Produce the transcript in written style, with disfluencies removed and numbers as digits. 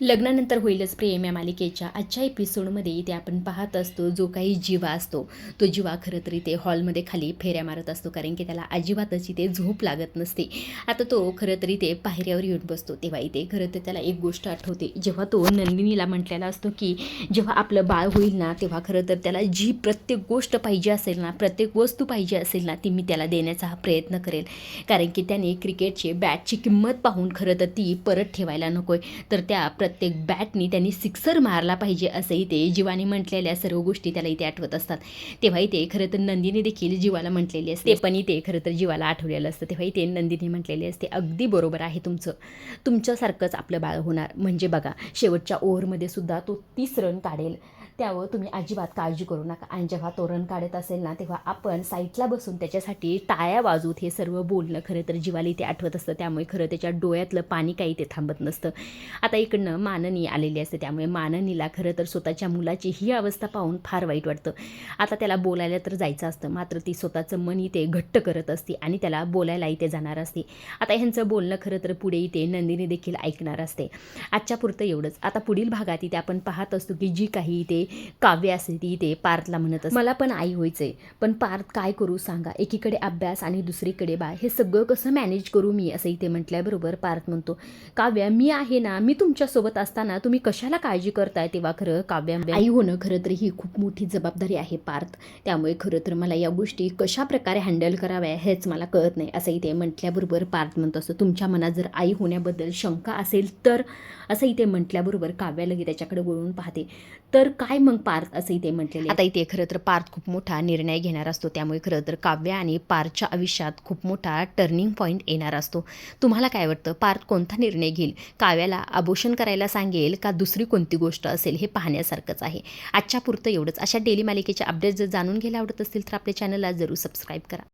लग्नानंतर होईलच प्रेम या मालिकेच्या आजच्या एपिसोडमध्ये इथे आपण पाहत असतो जो काही जीवा असतो तो जीवा खरं तर इथे हॉलमध्ये खाली फेऱ्या मारत असतो, कारण की त्याला अजिबातच इथे झोप लागत नसते. आता तो खरं तर इथे पायऱ्यावर येऊन बसतो, तेव्हा इथे खरं तर त्याला एक गोष्ट आठवते. जेव्हा तो नंदिनीला म्हटलेला असतो की जेव्हा आपलं बाळ होईल ना तेव्हा खरं तर त्याला जी प्रत्येक गोष्ट पाहिजे असेल ना, प्रत्येक वस्तू पाहिजे असेल ना, ती मी त्याला देण्याचा हा प्रयत्न करेल, कारण की त्याने क्रिकेटची बॅटची किंमत पाहून खरं तर ती परत ठेवायला नको आहे, तर त्या प्रत्येक बॅटनी त्यांनी सिक्सर मारला पाहिजे असंही ते जीवाने म्हटलेल्या सर्व गोष्टी त्याला इथे आठवत असतात. तेव्हा इथे खरं तर नंदिनी देखील जीवाला म्हटलेली असते, पण इथे खरं तर जीवाला आठवलेलं असतं. तेव्हा इथे नंदिनी म्हटलेली असते, अगदी बरोबर आहे तुमच्यासारखंच आपलं बाळ होणार. म्हणजे बघा, शेवटच्या ओव्हरमध्ये सुद्धा तो 30 रन काढेल, त्यावर तुम्ही अजिबात काळजी करू नका. आणि जेव्हा तो रन काढत असेल ना तेव्हा आपण साईडला बसून त्याच्यासाठी टाळ्या वाजवूत, हे सर्व बोलणं खरं तर जीवाला इथे आठवत असतं. त्यामुळे खरं त्याच्या डोळ्यातलं पाणी काही ते थांबत नसतं. आता इकडनं माननी आलेली असते, त्यामुळे माननीला खरं तर स्वतःच्या मुलाची ही अवस्था पाहून फार वाईट वाटतं. आता त्याला बोलायला तर जायचं असतं, मात्र ती स्वतःचं मन इथे घट्ट करत असते आणि त्याला बोलायला इथे जाणार असते. आता ह्यांचं बोलणं खरं तर पुढे इथे नंदिनी देखील ऐकणार असते. आजच्या पुरतं एवढंच. आता पुढील भागात इथे आपण पाहत असतो की जी काही इथे काव्य असते ती इथे पार्थला म्हणत असते, मला पण आई व्हायचंय, पण पार्थ काय करू सांगा, एकीकडे अभ्यास आणि दुसरीकडे बाळ, हे सगळं कसं मॅनेज करू मी, असं इथे म्हटल्याबरोबर पार्थ म्हणतो, काव्या मी आहे ना, मी तुमच्यासोबत असताना तुम्ही कशाला काळजी करताय. तेव्हा खरं काव्या आई होणं खरं तर ही खूप मोठी जबाबदारी आहे पार्थ, त्यामुळे खरं तर मला या गोष्टी कशा प्रकारे हँडल कराव्या हेच मला कळत नाही, असं इथे म्हटल्याबरोबर पार्थ म्हणतो असं, तुमच्या मनात जर आई होण्याबद्दल शंका असेल तर, असं इथे म्हटल्याबरोबर काव्या लगे त्याच्याकडे वळून पाहते, तर काय मग पार्थ, असं इथे म्हटलेले. आता इथे खरं तर पार्थ खूप मोठा निर्णय घेणार असतो, त्यामुळे खरं तर काव्या आणि पार्थच्या आयुष्यात खूप मोठा टर्निंग पॉईंट येणार असतो. तुम्हाला काय वाटतं, पार्थ कोणता निर्णय घेईल? काव्याला अबॉर्शन करायला सांगेल का दुसरी कोणती गोष्ट असेल, हे पाहण्यासारखंच आहे. आजच्या पुरतं एवढंच. अशा डेली मालिकेच्या अपडेट्स जर जाणून घ्यायला आवडत असतील तर आपल्या चॅनलला जरूर सबस्क्राईब करा.